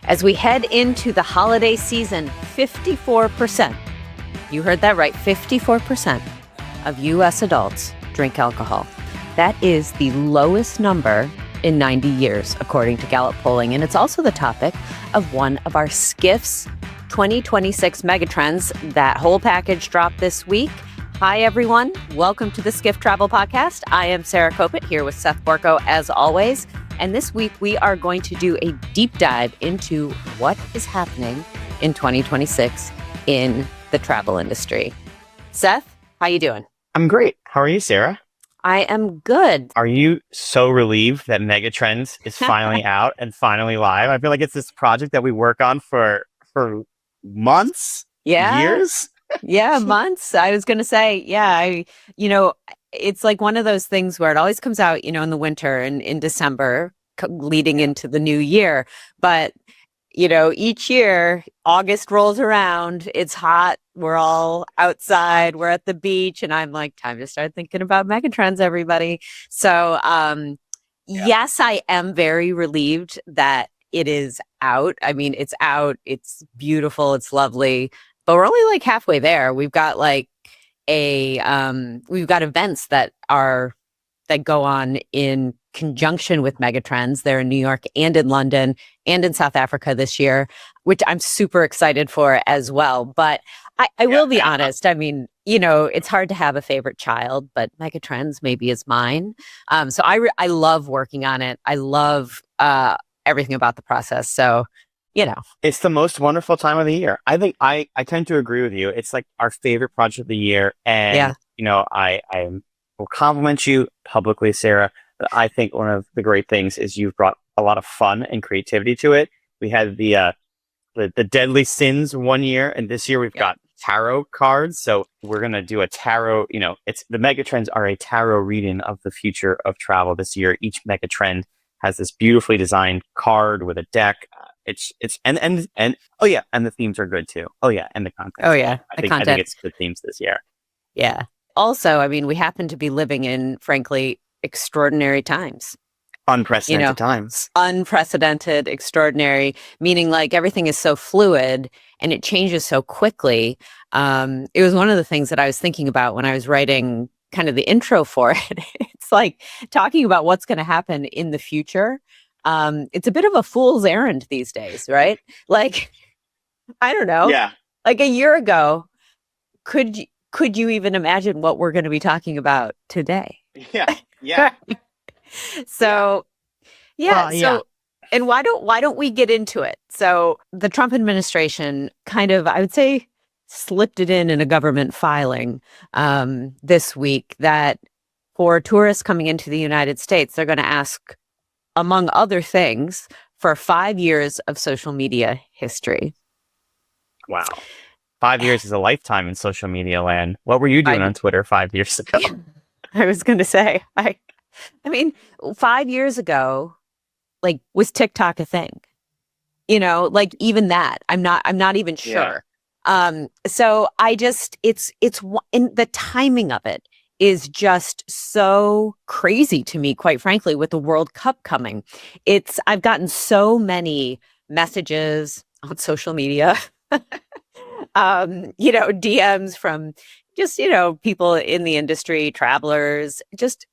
As we head into the holiday season, 54%, you heard that right, 54% of U.S. adults drink alcohol. That is the lowest number in 90 years, according to Gallup polling. And it's also the topic of one of our Skift's 2026 Megatrends. That whole package dropped this week. Hi, everyone. Welcome to the Skift Travel Podcast. I am Sarah Kopit here with Seth Borko, as always. And this week, we are going to do a deep dive into what is happening in 2026 in the travel industry. Seth, how you doing? I'm great. How are you, Sarah? I am good. Are you so relieved that Megatrends is finally out and finally live? I feel like it's this project that we work on for months, years. Yeah, months. I was going to say, it's like one of those things where it always comes out, in the winter and in December leading into the new year. But, each year, August rolls around, it's hot, we're all outside, we're at the beach, and I'm like, time to start thinking about Megatrends, everybody. So, yes, I am very relieved that it is out. I mean, it's out, it's beautiful, it's lovely, but we're only like halfway there. We've got we've got events that go on in conjunction with Megatrends. They're in New York and in London and in South Africa this year, which I'm super excited for as well. But I will be honest. I mean, it's hard to have a favorite child, but Megatrends maybe is mine. So I love working on it. I love everything about the process. So, it's the most wonderful time of the year. I think I tend to agree with you. It's like our favorite project of the year. And, I will compliment you publicly, Sarah. But I think one of the great things is you've brought a lot of fun and creativity to it. We had the Deadly Sins one year, and this year we've got tarot cards. So we're going to do a tarot, it's the Megatrends are a tarot reading of the future of travel this year. Each Megatrend has this beautifully designed card with a deck. And the themes are good too. Oh yeah, and the content. Oh yeah, I think it's good themes this year. Yeah. Also, I mean, we happen to be living in, frankly, extraordinary times. Unprecedented times. Unprecedented, extraordinary, meaning like everything is so fluid and it changes so quickly. It was one of the things that I was thinking about when I was writing kind of the intro for it. It's like talking about what's going to happen in the future. It's a bit of a fool's errand these days, right? Like, I don't know. Yeah. Like a year ago, could you even imagine what we're going to be talking about today? Yeah. Yeah. So, and why don't we get into it? So the Trump administration kind of, I would say, slipped it in a government filing this week that for tourists coming into the United States, they're going to ask, among other things, for 5 years of social media history. Wow. 5 years is a lifetime in social media land. What were you doing on Twitter 5 years ago? I was going to say, I mean, 5 years ago, like, was TikTok a thing? Like even that, I'm not even sure. Yeah. So it's in the timing of it is just so crazy to me, quite frankly, with the World Cup coming. I've gotten so many messages on social media, DMs from just, people in the industry, travelers, just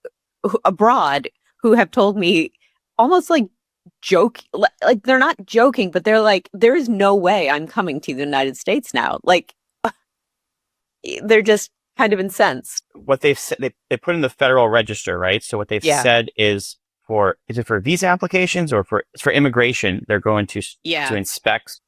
abroad who have told me almost like like they're not joking, but they're like, there is no way I'm coming to the United States now. Like they're just kind of incensed. What they've said, they put in the Federal Register, right? So what they've said is it for visa applications or for immigration, they're going to inspect.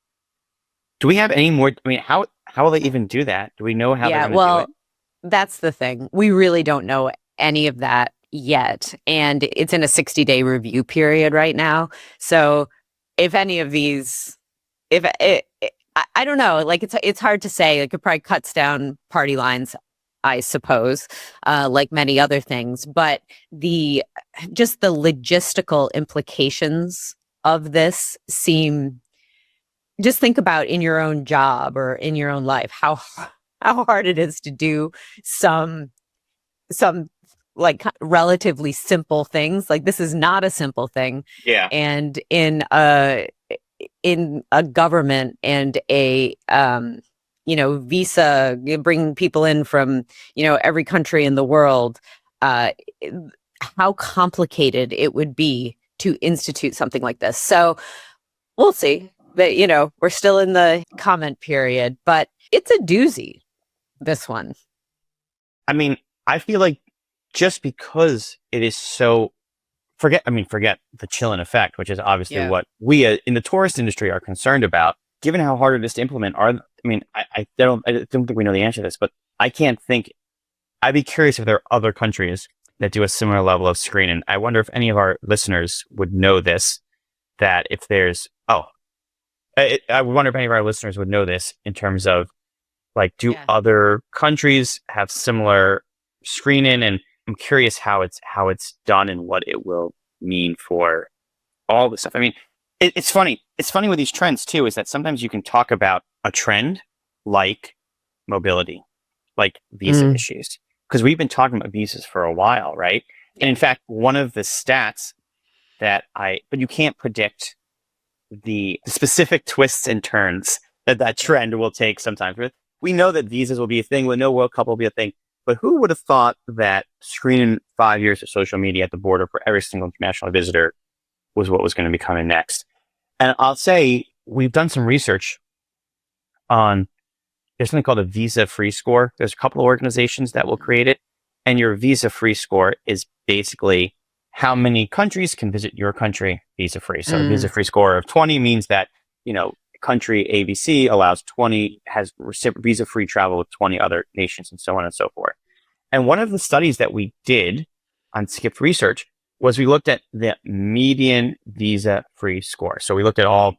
Do we have any more? I mean, how will they even do that? Do we know how they're going to do it? That's the thing. We really don't know any of that yet. And it's in a 60-day review period right now. So if any of these, I don't know, like it's hard to say. Like it probably cuts down party lines, I suppose, like many other things. But the logistical implications of this seem, just think about in your own job or in your own life, how hard it is to do some like relatively simple things. Like this is not a simple thing. Yeah. And in a in a government and a visa, bringing people in from every country in the world, how complicated it would be to institute something like this. So we'll see. But we're still in the comment period, but it's a doozy, this one. I mean, I feel like just because it is so forget the chilling effect, which is obviously what we in the tourist industry are concerned about. Given how hard it is to implement, I don't think we know the answer to this, but I can't think. I'd be curious if there are other countries that do a similar level of screening. I wonder if any of our listeners would know this. That if there's I wonder if any of our listeners would know this in terms of do other countries have similar screening? And I'm curious how it's done and what it will mean for all this stuff. I mean, it's funny. It's funny with these trends too, is that sometimes you can talk about a trend like mobility, like visa issues, because we've been talking about visas for a while, right? And in fact, one of the stats but you can't predict the specific twists and turns that trend will take sometimes. We know that visas will be a thing. We know World Cup will be a thing. But who would have thought that screening 5 years of social media at the border for every single international visitor was what was going to be coming next? And I'll say we've done some research on, there's something called a visa-free score. There's a couple of organizations that will create it. And your visa-free score is basically how many countries can visit your country visa-free. So a visa-free score of 20 means that, country ABC has visa-free travel with 20 other nations and so on and so forth. And one of the studies that we did on Skift Research was we looked at the median visa-free score. So we looked at all,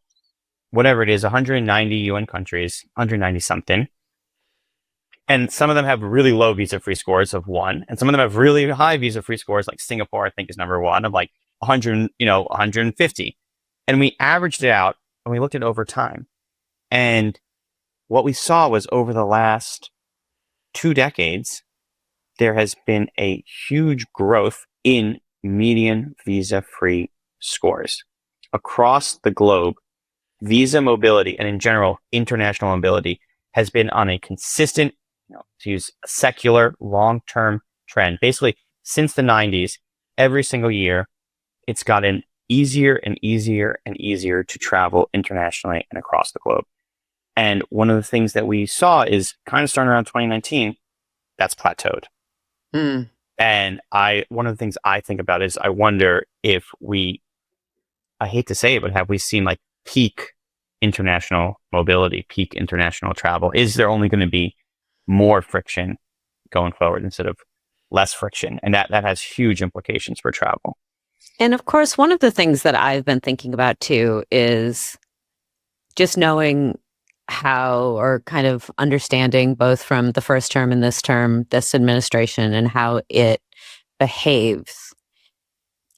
whatever it is, 190 UN countries, 190 something. And some of them have really low visa-free scores of 1. And some of them have really high visa-free scores, like Singapore, I think, is number 1, of 100, 150. And we averaged it out and we looked at it over time. And what we saw was over the last 2 decades, there has been a huge growth in median visa-free scores. Across the globe, visa mobility, and in general, international mobility, has been on a consistent, to use a secular, long-term trend. Basically, since the 90s, every single year, it's gotten easier and easier and easier to travel internationally and across the globe. And one of the things that we saw is kind of starting around 2019, that's plateaued. And one of the things I think about is I wonder if I hate to say it, but have we seen peak international mobility, peak international travel? Is there only going to be more friction going forward instead of less friction? And that has huge implications for travel. And of course, one of the things that I've been thinking about too is just knowing how, or kind of understanding both from the first term and this term, this administration, and how it behaves.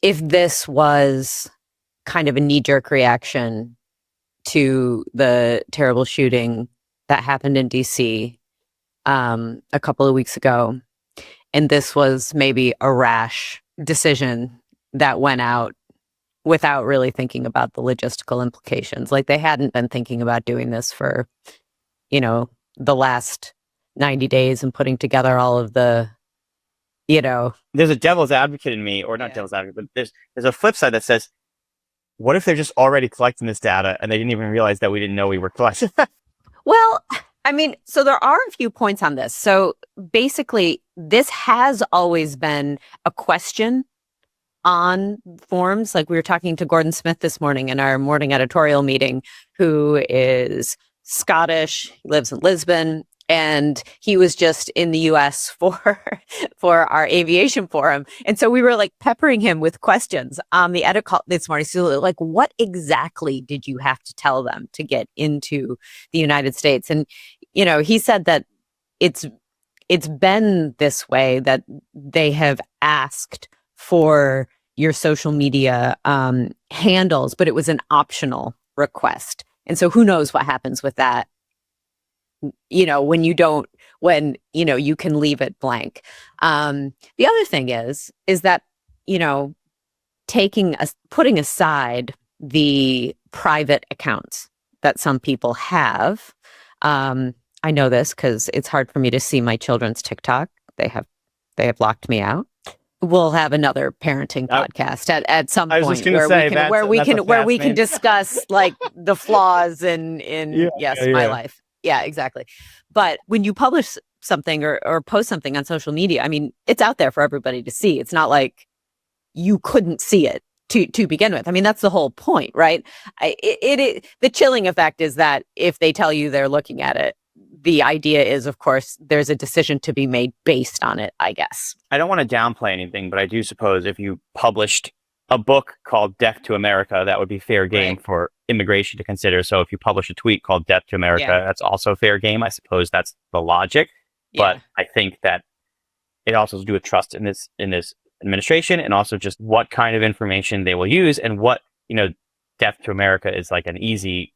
If this was kind of a knee-jerk reaction to the terrible shooting that happened in DC a couple of weeks ago, and this was maybe a rash decision that went out without really thinking about the logistical implications. They hadn't been thinking about doing this for, the last 90 days and putting together all of the, There's a devil's advocate in me, or not devil's advocate, but there's a flip side that says, what if they're just already collecting this data and they didn't even realize that we didn't know we were collecting? Well, so there are a few points on this. So basically, this has always been a question on forums. We were talking to Gordon Smith this morning in our morning editorial meeting, who is Scottish, he lives in Lisbon, and he was just in the US for our aviation forum. And so we were peppering him with questions on the edit call this morning. So what exactly did you have to tell them to get into the United States? And, he said that it's been this way, that they have asked for your social media handles, but it was an optional request. And so who knows what happens with that, when you can leave it blank. The other thing is that, putting aside the private accounts that some people have. I know this because it's hard for me to see my children's TikTok. They have locked me out. We'll have another parenting podcast at some point where we can discuss like the flaws in my life. Yeah, exactly. But when you publish something or post something on social media, I mean, it's out there for everybody to see. It's not like you couldn't see it to begin with. I mean, that's the whole point, right? The chilling effect is that if they tell you they're looking at it, the idea is, of course, there's a decision to be made based on it, I guess. I don't want to downplay anything, but I do suppose if you published a book called Death to America, that would be fair game for immigration to consider. So if you publish a tweet called Death to America, that's also fair game. I suppose that's the logic. But I think that it also has to do with trust in this administration, and also just what kind of information they will use, and what, Death to America is like an easy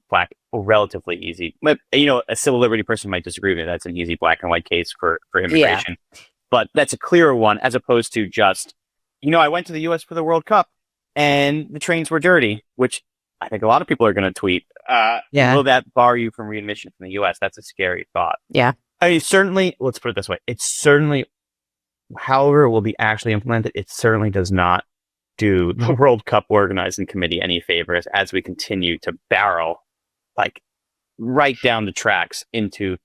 relatively easy. But, a civil liberty person might disagree with it. That's an easy black and white case for immigration. Yeah. But that's a clearer one, as opposed to just, I went to the U.S. for the World Cup and the trains were dirty, which I think a lot of people are going to tweet. Will that bar you from readmission from the U.S.? That's a scary thought. Yeah. I mean, certainly, let's put it this way. It's certainly, however it will be actually implemented, it certainly does not do the World Cup organizing committee any favors as we continue to barrel like right down the tracks into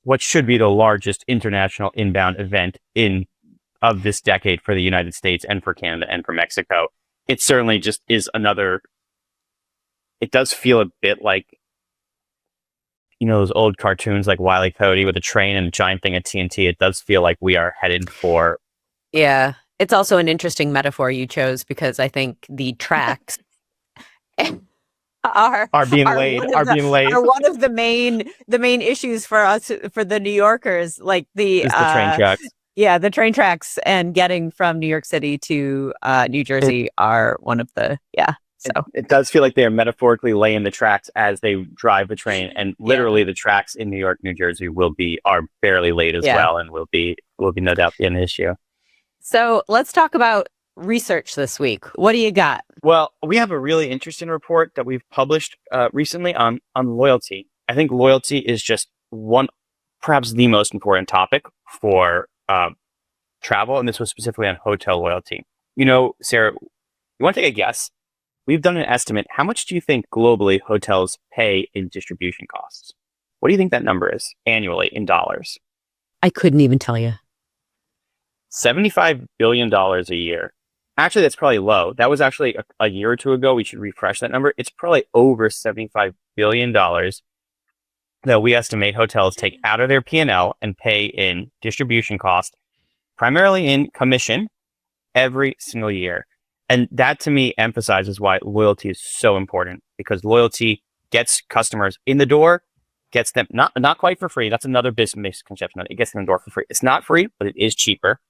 what should be the largest international inbound event of this decade for the United States and for Canada and for Mexico. It certainly just is another. It does feel a bit like, those old cartoons like Wile E. Coyote with a train and a giant thing of TNT. It does feel like we are headed for. Yeah. It's also an interesting metaphor you chose, because I think the tracks are being laid. Are one of the main issues for us, for the New Yorkers, like the train tracks. Yeah, the train tracks, and getting from New York City to New Jersey are one of the So it does feel like they are metaphorically laying the tracks as they drive the train, and literally the tracks in New York, New Jersey are fairly late as well, and will be no doubt an issue. So let's talk about research this week. What do you got? Well, we have a really interesting report that we've published recently on loyalty. I think loyalty is just perhaps the most important topic for travel, and this was specifically on hotel loyalty. Sarah, you want to take a guess? We've done an estimate. How much do you think globally hotels pay in distribution costs? What do you think that number is annually in dollars? I couldn't even tell you. $75 billion a year. Actually, that's probably low. That was actually a year or two ago. We should refresh that number. It's probably over $75 billion that we estimate hotels take out of their P&L and pay in distribution cost, primarily in commission, every single year. And that, to me, emphasizes why loyalty is so important, because loyalty gets customers in the door, gets them not quite for free. That's another business misconception. It gets them in the door for free. It's not free, but it is cheaper.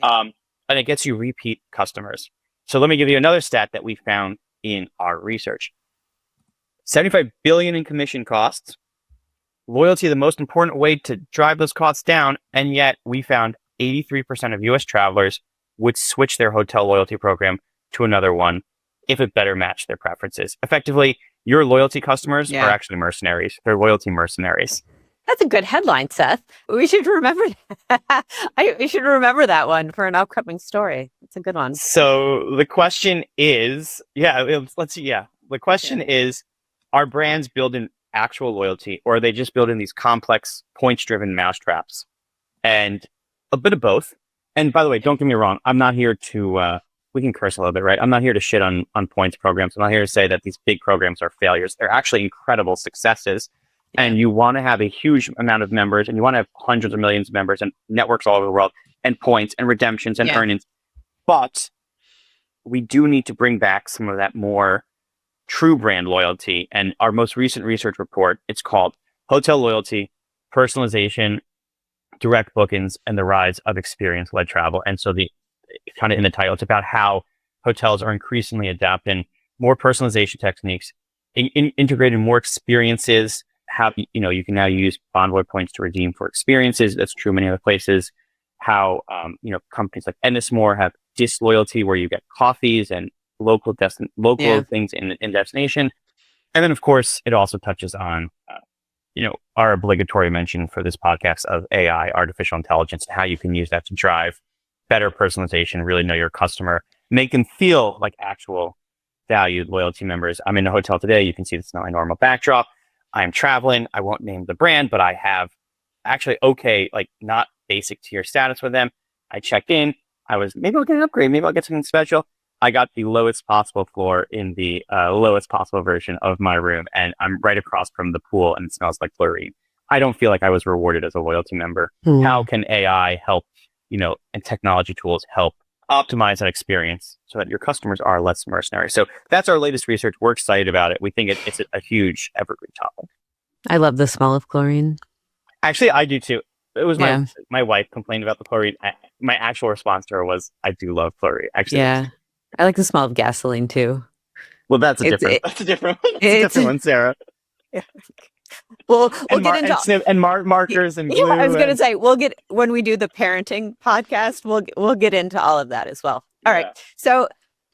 And it gets you repeat customers. So let me give you another stat that we found in our research. $75 billion in commission costs. Loyalty, the most important way to drive those costs down. And yet we found 83% of US travelers would switch their hotel loyalty program to another one if it better matched their preferences. Effectively, your loyalty customers are actually mercenaries. They're loyalty mercenaries. That's a good headline, Seth. We should remember that. We should remember that one for an upcoming story. It's a good one. So the question is, let's see. Yeah. The question is, are brands building actual loyalty, or are they just building these complex points-driven mousetraps? And a bit of both. And by the way, don't get me wrong. I'm not here to, we can curse a little bit, right? I'm not here to shit on points programs. I'm not here to say that these big programs are failures. They're actually incredible successes. And you want to have a huge amount of members, and you want to have hundreds of millions of members and networks all over the world, and points and redemptions and earnings. But we do need to bring back some of that more true brand loyalty. And our most recent research report, it's called Hotel Loyalty, Personalization, Direct Bookings, and the Rise of Experience-Led Travel. And so kind of in the title, it's about how hotels are increasingly adapting more personalization techniques, integrating more experiences. How you can now use Bonvoy points to redeem for experiences. That's true in many other places. How companies like Ennismore have disloyalty, where you get coffees and local Yeah. things in destination. And then, of course, it also touches on, our obligatory mention for this podcast of AI, artificial intelligence, and how you can use that to drive better personalization, really know your customer, make them feel like actual valued loyalty members. I'm in a hotel today. You can see this is not my normal backdrop. I'm traveling. I won't name the brand, but I have actually like not basic tier status with them. I checked in. Maybe I'll get an upgrade. Maybe I'll get something special. I got the lowest possible floor in the lowest possible version of my room, and I'm right across from the pool, and it smells like chlorine. I don't feel like I was rewarded as a loyalty member. How can AI help, and technology tools help optimize that experience so that your customers are less mercenary? So that's our latest research. We're excited about it. We think it's a huge evergreen topic. I love the smell of chlorine. Actually, I do too. It was my wife complained about the chlorine. My actual response to her was, I do love chlorine. Actually, yeah. I like the smell of gasoline too. Well, that's a different one. That's a different one, Sarah. Yeah. We'll get into markers and glue. Yeah, I was going to say when we do the parenting podcast, we'll get into all of that as well. All right. So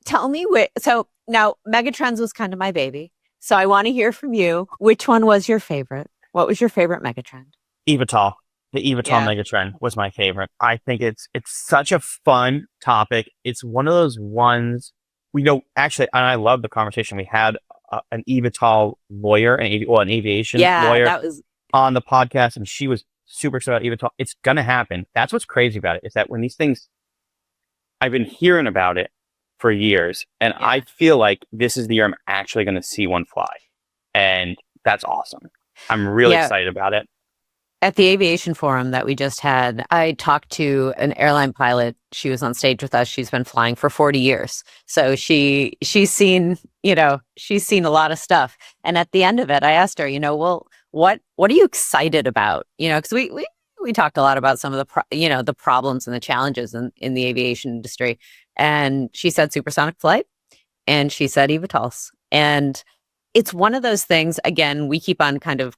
tell me so now Megatrends was kind of my baby. So I want to hear from you. Which one was your favorite? What was your favorite Megatrend? eVTOL. The eVTOL Megatrend was my favorite. I think it's such a fun topic. It's one of those ones actually, and I love the conversation we had. An eVTOL lawyer, an aviation lawyer on the podcast, and she was super excited about eVTOL. It's gonna happen. That's what's crazy about it, is that when these things, I've been hearing about it for years, and I feel like this is the year I'm actually gonna see one fly, and that's awesome. I'm really excited about it. At the aviation forum that we just had, I talked to an airline pilot. She was on stage with us. She's been flying for 40 years. So she's seen a lot of stuff. And at the end of it, I asked her, well, what are you excited about? Because we talked a lot about some of the the problems and the challenges in the aviation industry. And she said supersonic flight, and she said eVTOLs. And it's one of those things, again, we keep on kind of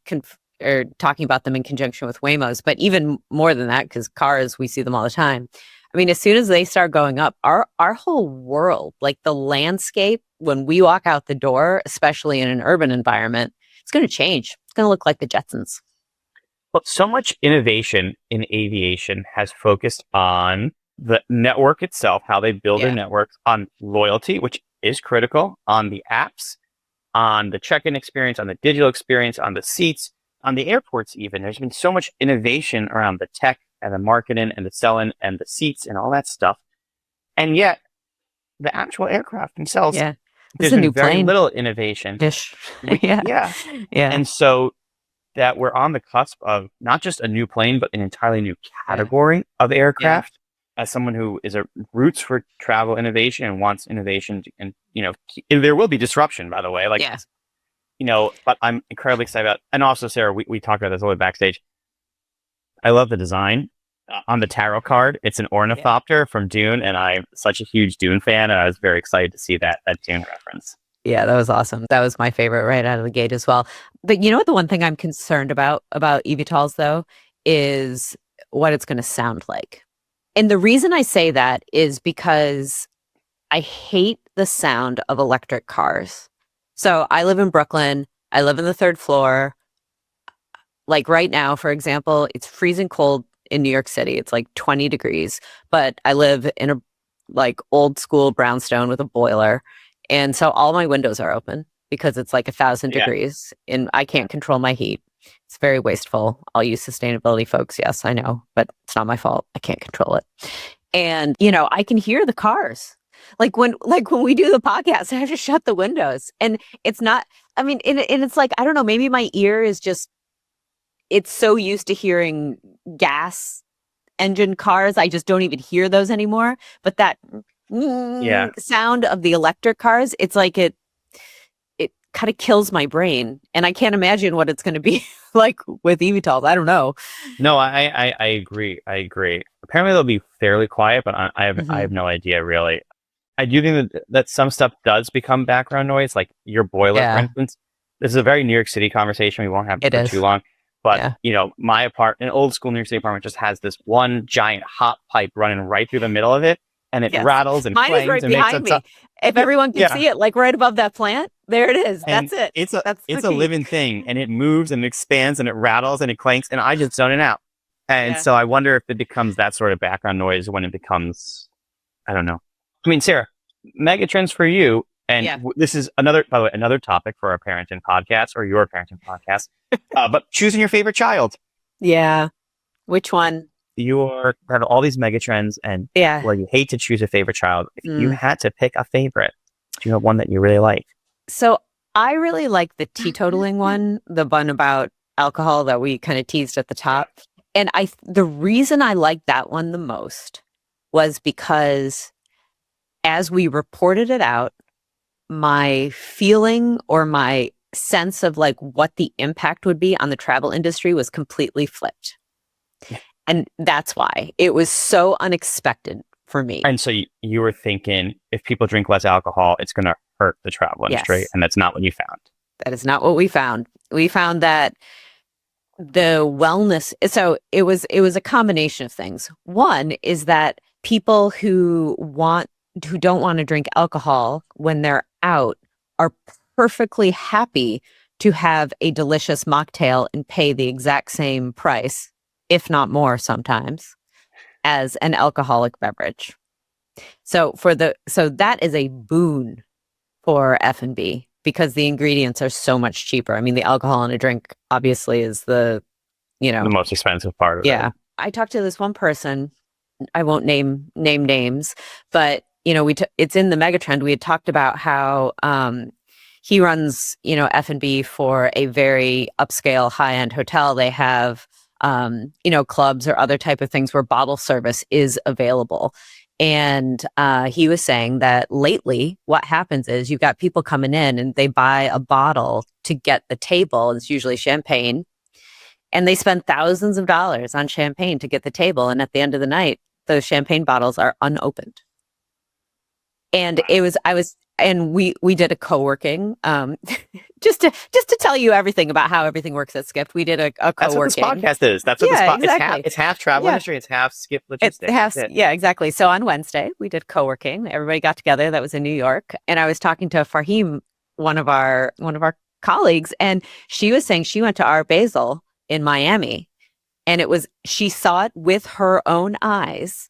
or talking about them in conjunction with Waymos, but even more than that, because cars, we see them all the time. I mean, as soon as they start going up, our whole world, like the landscape, when we walk out the door, especially in an urban environment, it's going to change. It's going to look like the Jetsons. Well, so much innovation in aviation has focused on the network itself, how they build their networks, on loyalty, which is critical, on the apps, on the check-in experience, on the digital experience, on the seats, on the airports even. There's been so much innovation around the tech and the marketing and the selling and the seats and all that stuff. And yet, the actual aircraft themselves, there's been very little innovation. Yeah. And so that we're on the cusp of not just a new plane, but an entirely new category of aircraft. As someone who is a roots for travel innovation and wants innovation, and there will be disruption, by the way. But I'm incredibly excited about, and also, Sarah, we talked about this a little bit backstage. I love the design on the tarot card. It's an ornithopter from Dune, and I'm such a huge Dune fan, and I was very excited to see that Dune reference. Yeah, that was awesome. That was my favorite right out of the gate as well. But the one thing I'm concerned about eVTOLs, though, is what it's going to sound like. And the reason I say that is because I hate the sound of electric cars. So I live in Brooklyn. I live in the 3rd floor. Like right now, for example, it's freezing cold in New York City. It's like 20 degrees, but I live in a old school brownstone with a boiler. And so all my windows are open because it's like 1,000 degrees and I can't control my heat. It's very wasteful. I'll use sustainability, folks. Yes, I know, but it's not my fault. I can't control it. And, I can hear the cars. Like when we do the podcast, I have to shut the windows, and it's not, and it's like, I don't know, maybe my ear is just, it's so used to hearing gas engine cars. I just don't even hear those anymore. But that sound of the electric cars, it's like it kind of kills my brain, and I can't imagine what it's going to be like with eVTOLs. I don't know. No, I agree. Apparently they'll be fairly quiet, but I have no idea really. I do think that some stuff does become background noise, like your boiler, for instance. This is a very New York City conversation. We won't have it for too long. But, my apartment, an old school New York City apartment, just has this one giant hot pipe running right through the middle of it. and it rattles and mine is right behind me. If everyone can see it, like right above that plant, there it is. And that's it. It's a living thing, and it moves and it expands and it rattles and it clanks, and I just zone it out. And so I wonder if it becomes that sort of background noise when it becomes, I don't know. I mean, Sarah, megatrends for you, and this is by the way, another topic for our parenting podcast or your parenting podcast. But choosing your favorite child. Yeah. Which one? You have all these megatrends, and well, you hate to choose a favorite child. If you had to pick a favorite, do you have one that you really like? So I really like the teetotaling one, the one about alcohol that we kind of teased at the top. And the reason I liked that one the most was because as we reported it out, my feeling or my sense of like what the impact would be on the travel industry was completely flipped. And that's why it was so unexpected for me. And so you were thinking, if people drink less alcohol, it's going to hurt the travel industry. And that's not what you found. That is not what we found. We found that the wellness, so it was a combination of things. One is that people who don't want to drink alcohol when they're out are perfectly happy to have a delicious mocktail and pay the exact same price, if not more sometimes, as an alcoholic beverage. So that is a boon for F&B because the ingredients are so much cheaper. I mean, the alcohol in a drink obviously is the most expensive part of it. Yeah. I talked to this one person, I won't name names, but it's in the Megatrend. We had talked about how he runs, F&B for a very upscale high-end hotel. They have clubs or other type of things where bottle service is available. And he was saying that lately what happens is you've got people coming in and they buy a bottle to get the table. It's usually champagne. And they spend thousands of dollars on champagne to get the table. And at the end of the night, those champagne bottles are unopened. And we did a co-working, just to tell you everything about how everything works at Skift. We did a co-working. That's what this podcast is. That's what exactly. It's half travel industry. It's half Skift logistics. Exactly. So on Wednesday we did co-working. Everybody got together. That was in New York, and I was talking to Farhim, one of our colleagues, and she was saying she went to Art Basel in Miami, and she saw it with her own eyes,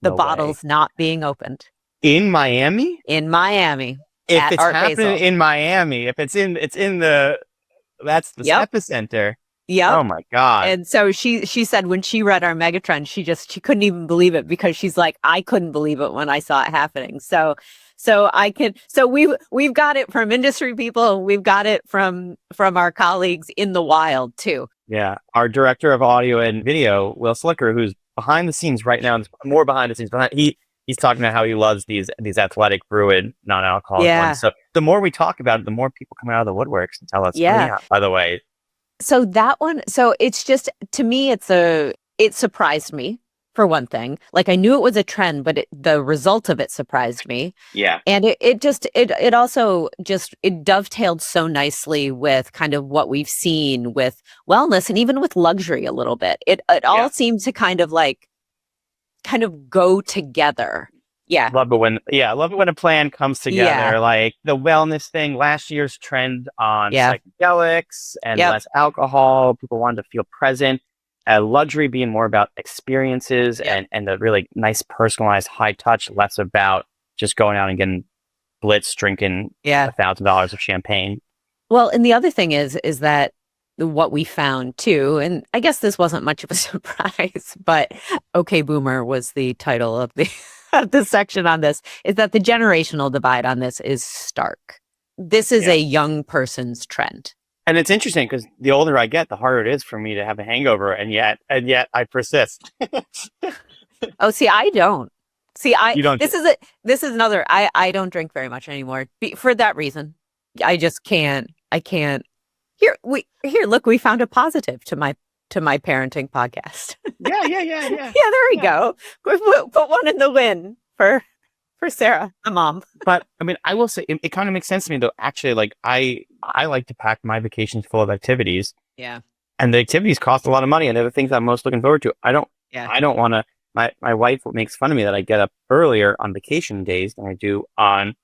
the bottles not being opened. In Miami? In Miami. If it's happening in Miami, if it's in that's the epicenter. Yep. Oh my God. And so she said when she read our Megatrend, she couldn't even believe it because she's like, I couldn't believe it when I saw it happening. So we've got it from industry people. We've got it from our colleagues in the wild too. Yeah. Our director of audio and video, Will Slicker, who's behind the scenes right now, more behind the scenes, he's talking about how he loves these athletic brewed non-alcoholic ones. So the more we talk about it, the more people come out of the woodworks and tell us, by the way. So that one, it's just, to me, it surprised me for one thing. Like I knew it was a trend, but the result of it surprised me. Yeah. And it also dovetailed so nicely with kind of what we've seen with wellness and even with luxury a little bit. It all seemed to kind of go together. Yeah. Love it when a plan comes together. Like the wellness thing, last year's trend on psychedelics and less alcohol. People wanted to feel present. Luxury being more about experiences and the really nice personalized high touch, less about just going out and getting blitz drinking $1,000 of champagne. Well, and the other thing is that what we found too, and I guess this wasn't much of a surprise, but Okay Boomer was the title of the section on this, is that the generational divide on this is stark. This is a young person's trend. And it's interesting because the older I get, the harder it is for me to have a hangover, and yet I persist. Oh, see, I don't. See, you don't. This is another. I don't drink very much anymore for that reason. I just can't. I can't. Look, we found a positive to my parenting podcast. Yeah. Yeah, there we go. Put one in the win for Sarah, the mom. But I mean, I will say it kind of makes sense to me though. Actually, like I like to pack my vacations full of activities. Yeah. And the activities cost a lot of money, and they're the things I'm most looking forward to. I don't want to my wife makes fun of me that I get up earlier on vacation days than I do on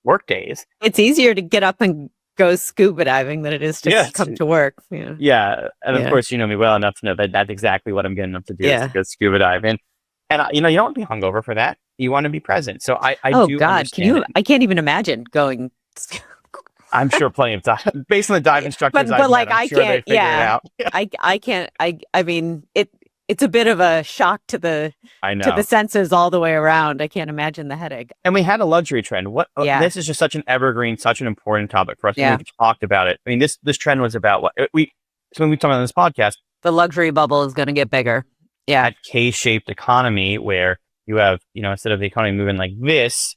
work days. It's easier to get up and go scuba diving than it is to come to work. Yeah. Yeah. And of course, you know me well enough to know that that's exactly what I'm getting up to do is to go scuba diving. And you know, you don't want to be hungover for that. You want to be present. So I oh do God, understand I can't even imagine going. I'm sure plenty of time based on the dive instructors but I've like met, I'm I sure can't. they figure it out. I can't. I mean it's a bit of a shock to the I know. senses all the way around. I can't imagine the headache. And we had a luxury trend. This is just such an evergreen, such an important topic for us. Yeah. We've talked about it. I mean, this trend was about what so when we talk about this podcast, the luxury bubble is going to get bigger. Yeah. That K-shaped economy where you have, you know, instead of the economy moving like this,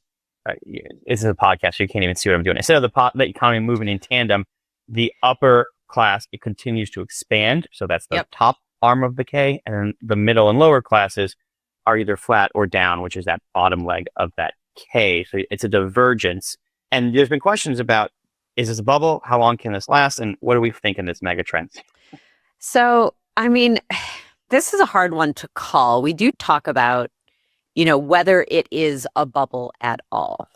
this is a podcast, so you can't even see what I'm doing. Instead of the economy moving in tandem, the upper class, it continues to expand. So that's the top arm of the K, and then the middle and lower classes are either flat or down, which is that bottom leg of that K. So it's a divergence. And there's been questions about, is this a bubble? How long can this last? And what do we think in this megatrend? So, I mean, this is a hard one to call. We do talk about, you know, whether it is a bubble at all,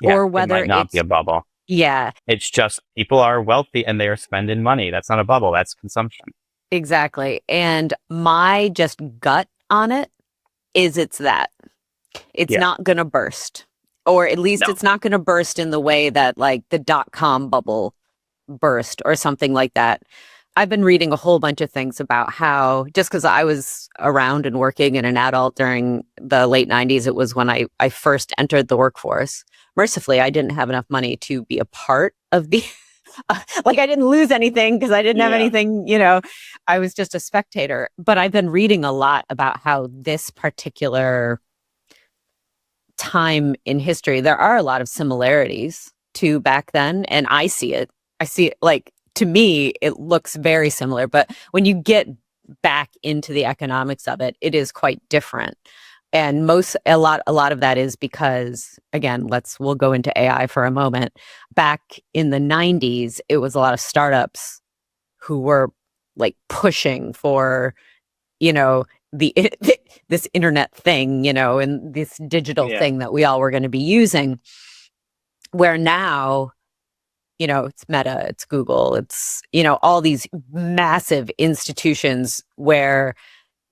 or whether it might not be a bubble. Yeah. It's just people are wealthy and they are spending money. That's not a bubble. That's consumption. Exactly. And my just gut on it is it's not going to burst, or at least it's not going to burst in the way that like the .com bubble burst or something like that. I've been reading a whole bunch of things about how, just because I was around and working and an adult during the late 90s, it was when I first entered the workforce. Mercifully, I didn't have enough money to be a part of the, like I didn't lose anything because I didn't have anything, you know, I was just a spectator. But I've been reading a lot about how this particular time in history, there are a lot of similarities to back then. And I see it like, to me, it looks very similar, but when you get back into the economics of it, it is quite different. And a lot of that is because, again, we'll go into AI for a moment. Back in the 90s, it was a lot of startups who were like pushing for, you know, this internet thing, you know, and this digital thing that we all were going to be using, where now, you know, it's Meta, it's Google, it's, you know, all these massive institutions where,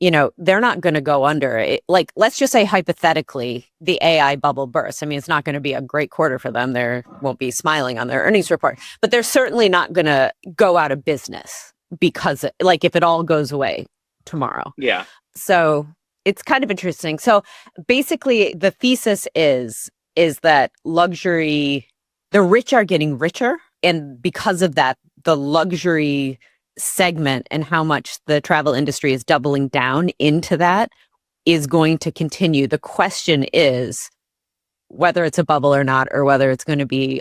you know, they're not going to go under it. Like, let's just say hypothetically, the AI bubble bursts. I mean, it's not going to be a great quarter for them. They won't be smiling on their earnings report, but they're certainly not going to go out of business because, like, if it all goes away tomorrow. Yeah. So it's kind of interesting. So basically, the thesis is that luxury, the rich are getting richer. And because of that, the luxury segment and how much the travel industry is doubling down into that is going to continue. The question is whether it's a bubble or not, or whether it's going to be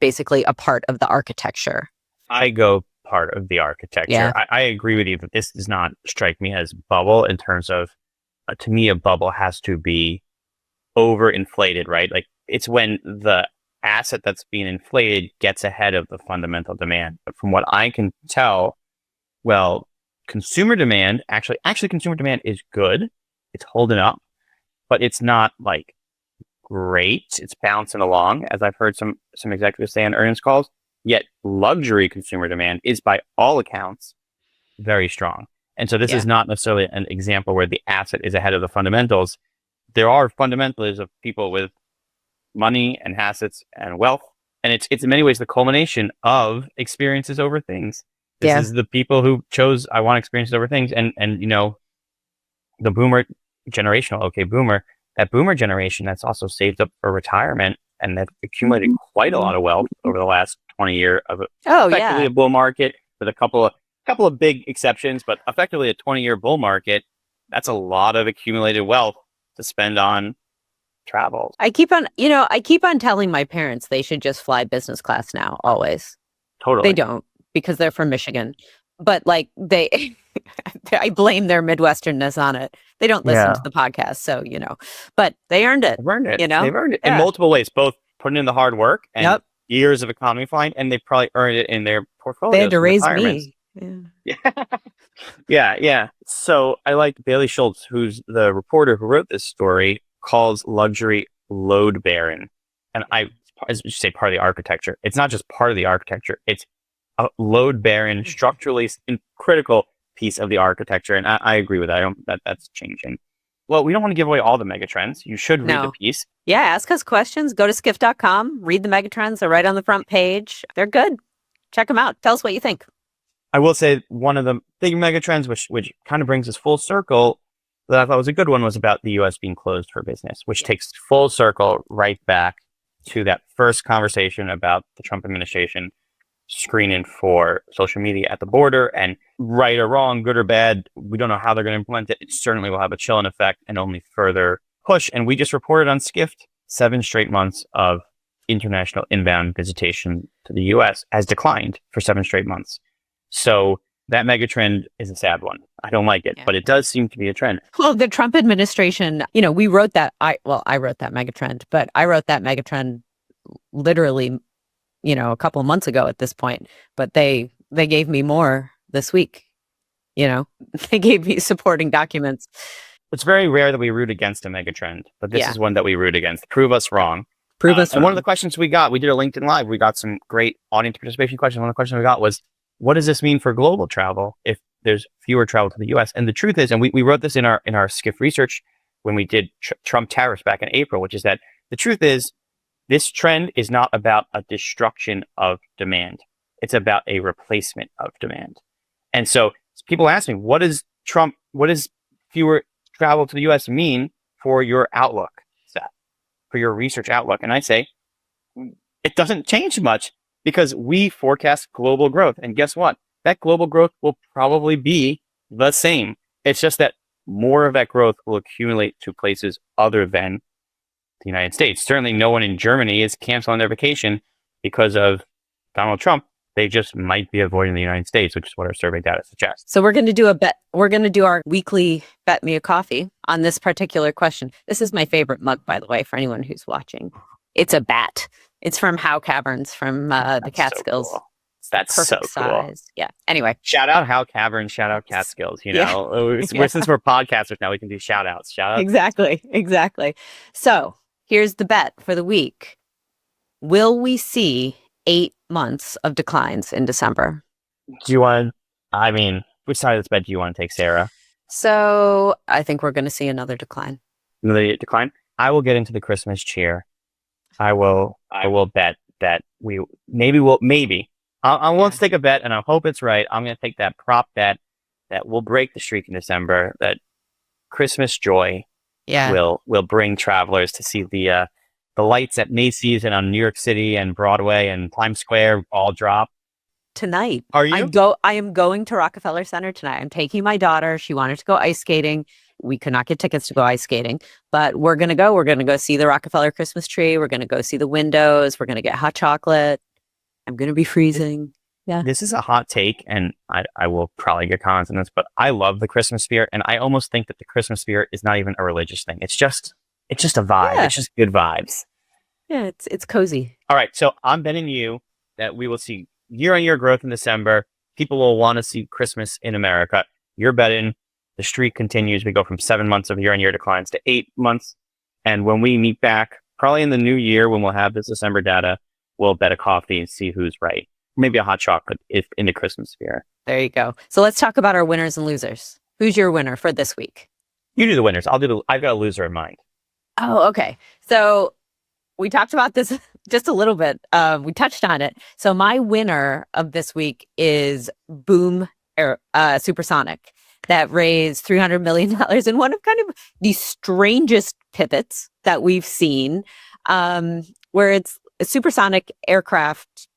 basically a part of the architecture. I go part of the architecture. Yeah. I agree with you that this does not strike me as bubble in terms of, to me, a bubble has to be overinflated, right? Like it's when the asset that's being inflated gets ahead of the fundamental demand. But from what I can tell, well, consumer demand, actually consumer demand is good. It's holding up, but it's not like great. It's bouncing along, as I've heard some executives say on earnings calls. Yet luxury consumer demand is by all accounts very strong. And so this is not necessarily an example where the asset is ahead of the fundamentals. There are fundamentals of people with money and assets and wealth. And it's in many ways the culmination of experiences over things. This is the people who chose, I want experiences over things. And you know, the boomer generational, that boomer generation that's also saved up for retirement and they've accumulated quite a lot of wealth over the last 20 years of effectively a bull market with a couple of big exceptions, but effectively a 20-year bull market. That's a lot of accumulated wealth to spend on travel. I keep on telling my parents they should just fly business class now, always. Totally. They don't, because they're from Michigan. But like I blame their Midwesternness on it. They don't listen to the podcast, so, you know, but they earned it. They've earned it. You know? They've earned it in multiple ways, both putting in the hard work and years of economy flying, and they probably earned it in their portfolios. They had to raise me. Yeah. So I like Bailey Schultz, who's the reporter who wrote this story, calls luxury load barren. And as you say, part of the architecture. It's not just part of the architecture. It's a load barren, structurally critical piece of the architecture. And I agree with that. I don't, that's changing. Well, we don't want to give away all the megatrends. You should read the piece. Yeah, ask us questions. Go to skift.com, read the megatrends. They're right on the front page. They're good. Check them out. Tell us what you think. I will say one of the big megatrends, which kind of brings us full circle, that I thought was a good one, was about the U.S. being closed for business, which takes full circle right back to that first conversation about the Trump administration screening for social media at the border. And right or wrong, good or bad, we don't know how they're going to implement it. It certainly will have a chilling effect and only further push. And we just reported on Skift 7 straight months of international inbound visitation to the U.S. has declined for 7 straight months. So that megatrend is a sad one. I don't like it, but it does seem to be a trend. Well, the Trump administration, we wrote that. I wrote that megatrend, but I wrote that megatrend literally, a couple of months ago at this point. But they gave me more this week. They gave me supporting documents. It's very rare that we root against a megatrend, but this is one that we root against. Prove us wrong. Prove us wrong. And one of the questions we did a LinkedIn Live. We got some great audience participation questions. One of the questions we got was, what does this mean for global travel if there's fewer travel to the U.S.? And the truth is, and we wrote this in our Skift research when we did Trump tariffs back in April, which is that the truth is, this trend is not about a destruction of demand. It's about a replacement of demand. And so people ask me, what does fewer travel to the U.S. mean for your outlook, Seth, for your research outlook? And I say, it doesn't change much, because we forecast global growth. And guess what? That global growth will probably be the same. It's just that more of that growth will accumulate to places other than the United States. Certainly no one in Germany is canceling their vacation because of Donald Trump. They just might be avoiding the United States, which is what our survey data suggests. So we're going to do a bet. We're going to do our weekly Bet Me a Coffee on this particular question. This is my favorite mug, by the way, for anyone who's watching. It's a bat. It's from Howe Caverns from the Catskills. So cool. That's perfect so cool. size. Yeah. Anyway. Shout out Howe Caverns. Shout out Catskills. Since we're podcasters now, we can do shout outs. Shout out. Exactly. So here's the bet for the week. Will we see 8 months of declines in December? Which side of this bet do you want to take, Sarah? So I think we're going to see another decline. Another decline? I will get into the Christmas cheer. I will bet that I won't take a bet, and I hope it's right. I'm going to take that prop bet that will break the streak in December, that Christmas joy will bring travelers to see the lights at Macy's and on New York City and Broadway and Times Square all drop. Tonight. Are you? I am going to Rockefeller Center tonight. I'm taking my daughter. She wanted to go ice skating. We could not get tickets to go ice skating, but we're going to go. We're going to go see the Rockefeller Christmas tree. We're going to go see the windows. We're going to get hot chocolate. I'm going to be freezing. Yeah. This is a hot take, and I will probably get comments on this, but I love the Christmas spirit, and I almost think that the Christmas spirit is not even a religious thing. It's just a vibe. Yeah. It's just good vibes. Yeah, it's cozy. All right, so I'm betting you that we will see year-on-year growth in December. People will want to see Christmas in America. You're betting the streak continues. We go from 7 months of year-on-year declines to 8 months. And when we meet back, probably in the new year, when we'll have this December data, we'll bet a coffee and see who's right. Maybe a hot chocolate if in the Christmas sphere. There you go. So let's talk about our winners and losers. Who's your winner for this week? You do the winners. I've got a loser in mind. Oh, okay. So we talked about this just a little bit. We touched on it. So my winner of this week is Boom Supersonic, that raised $300 million in one of kind of the strangest pivots that we've seen, where it's a supersonic aircraft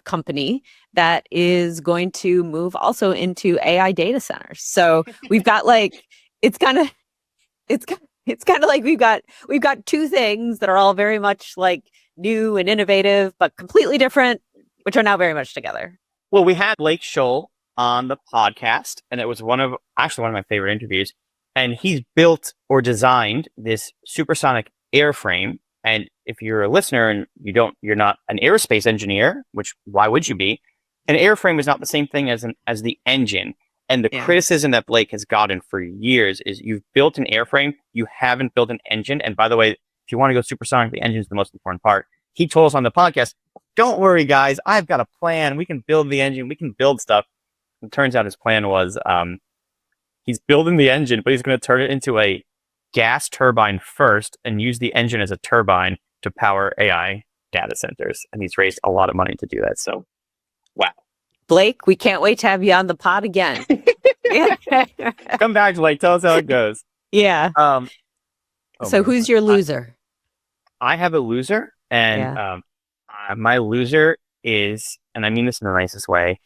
company that is going to move also into AI data centers. So we've got it's kind of like we've got two things that are all very much like new and innovative, but completely different, which are now very much together. Well, we had Blake Scholl on the podcast, and it was one of my favorite interviews. And he's built or designed this supersonic airframe. And if you're a listener and you're not an aerospace engineer, which why would you be? An airframe is not the same thing as the engine. And the criticism that Blake has gotten for years is you've built an airframe, you haven't built an engine. And by the way, if you want to go supersonic, the engine is the most important part. He told us on the podcast, don't worry, guys, I've got a plan. We can build the engine. We can build stuff. It turns out his plan was he's building the engine, but he's going to turn it into a gas turbine first and use the engine as a turbine to power AI data centers. And he's raised a lot of money to do that. So, wow. Blake, we can't wait to have you on the pod again. Come back, Blake. Tell us how it goes. Yeah. So who's your loser? I have a loser, and my loser is, and I mean this in the nicest way,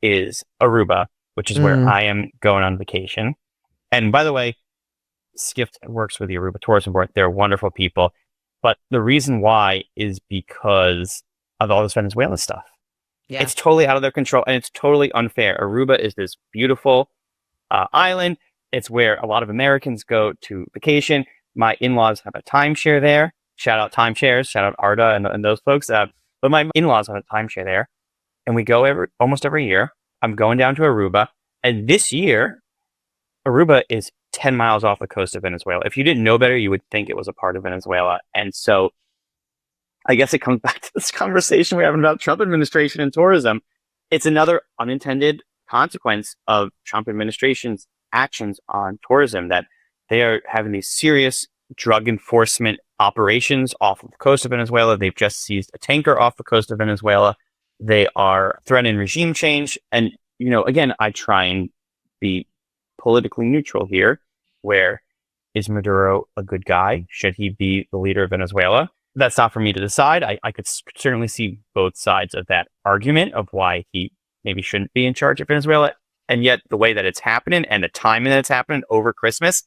is Aruba, which is where I am going on vacation. And by the way, Skift works with the Aruba Tourism Board. They're wonderful people. But the reason why is because of all this Venezuela stuff. Yeah. It's totally out of their control, and it's totally unfair. Aruba is this beautiful island. It's where a lot of Americans go to vacation. My in-laws have a timeshare there. Shout out timeshares. Shout out Arda and those folks. But my in-laws have a timeshare there, and we go almost every year. I'm going down to Aruba, and this year, Aruba is 10 miles off the coast of Venezuela. If you didn't know better, you would think it was a part of Venezuela. And so I guess it comes back to this conversation we're having about Trump administration and tourism. It's another unintended consequence of Trump administration's actions on tourism, that they are having these serious drug enforcement operations off of the coast of Venezuela. They've just seized a tanker off the coast of Venezuela. They are threatening regime change. And, again, I try and be politically neutral here, where is Maduro a good guy? Should he be the leader of Venezuela? That's not for me to decide. I could certainly see both sides of that argument of why he maybe shouldn't be in charge of Venezuela. And yet the way that it's happening and the timing that it's happening over Christmas,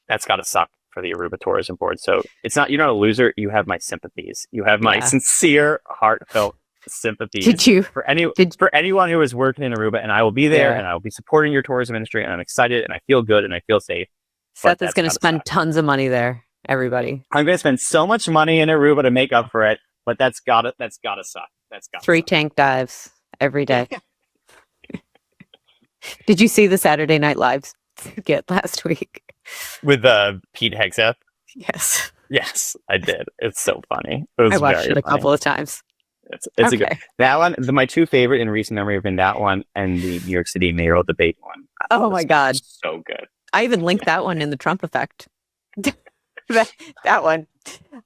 that's got to suck for the Aruba Tourism Board. So you're not a loser. You have my sympathies. You have my sincere, heartfelt sympathies. For anyone who is working in Aruba, and I will be there and I will be supporting your tourism industry, and I'm excited and I feel good and I feel safe. Seth is going to spend tons of money there. Everybody, I'm going to spend so much money in Aruba to make up for it, but that's gotta suck. That's got 3 tank dives every day. Did you see the Saturday Night Lives skit last week with Pete Hegseth? Yes, I did. It's so funny. I watched it a couple of times. It's a good, that one. My 2 favorite in recent memory have been that one and the New York City mayoral debate one. Oh my God, so good. I even linked that one in the Trump effect. that one.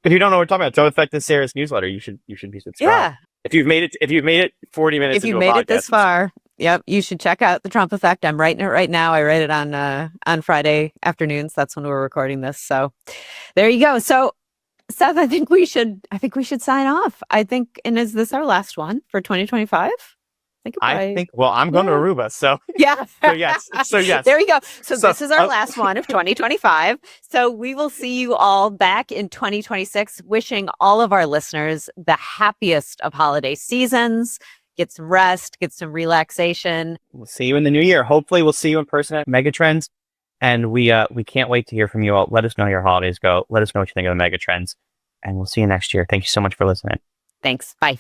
If you don't know what we're talking about, Trump Effect is Sarah's newsletter. You should be subscribed. Yeah. If you've made it 40 minutes, if you made it this far, yep, you should check out the Trump Effect. I'm writing it right now. I write it on Friday afternoons. That's when we're recording this. So there you go. So Seth, I think we should sign off. And is this our last one for 2025? Well, I'm going to Aruba, so yeah. So yes. There we go. So this is our last one of 2025. So we will see you all back in 2026. Wishing all of our listeners the happiest of holiday seasons. Get some rest, get some relaxation. We'll see you in the new year. Hopefully, we'll see you in person at Megatrends, and we can't wait to hear from you all. Let us know how your holidays go. Let us know what you think of the Megatrends, and we'll see you next year. Thank you so much for listening. Thanks. Bye.